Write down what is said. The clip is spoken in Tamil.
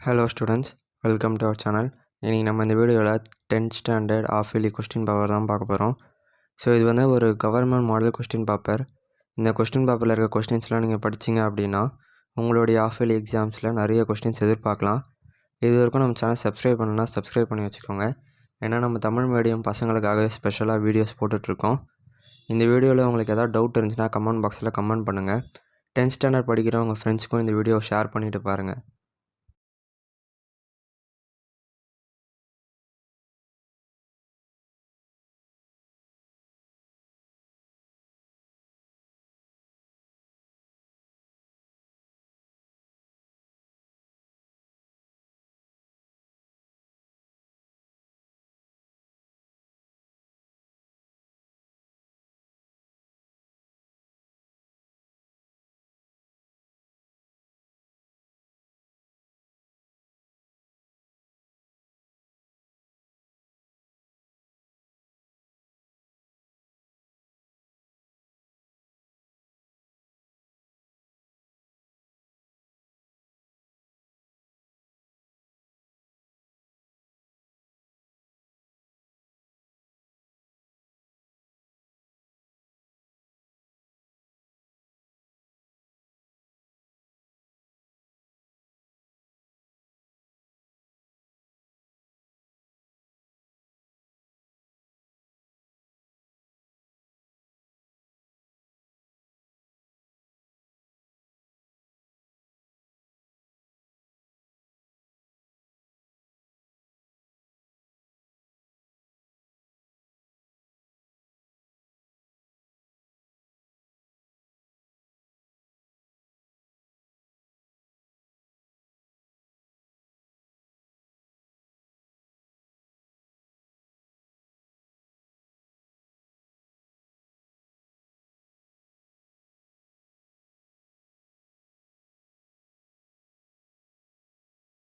Hello students, welcome to our channel. இன்றைக்கி நம்ம இந்த வீடியோவில் 10th standard half yearly question paper தான் பார்க்க போகிறோம். ஸோ இது வந்து ஒரு கவர்மெண்ட் மாடல் கொஸ்டின் பேப்பர். இந்த கொஸ்டின் பேப்பரில் இருக்க கொஸ்டின்ஸ்லாம் நீங்கள் படிச்சிங்க அப்படின்னா உங்களுடைய ஆஃப் இயர்லி எக்ஸாம்ஸில் நிறைய கொஸ்டின்ஸ் எதிர்பார்க்கலாம். இது வரைக்கும் நம்ம சேனல் சப்ஸ்கிரைப் பண்ணணும்னா சப்ஸ்கிரைப் பண்ணி வச்சுக்கோங்க. ஏன்னா நம்ம தமிழ் மீடியம் பசங்களுக்காகவே ஸ்பெஷலாக வீடியோஸ் போட்டுட்ருக்கோம். இந்த வீடியோவில் உங்களுக்கு எதாவது டவுட் இருந்துச்சுன்னா கமெண்ட் பாக்ஸில் கமெண்ட் பண்ணுங்கள். 10th ஸ்டாண்டர்ட் படிக்கிற உங்கள் ஃப்ரெண்ட்ஸ்க்கும் இந்த வீடியோ ஷேர் பண்ணிவிட்டு பாருங்கள்.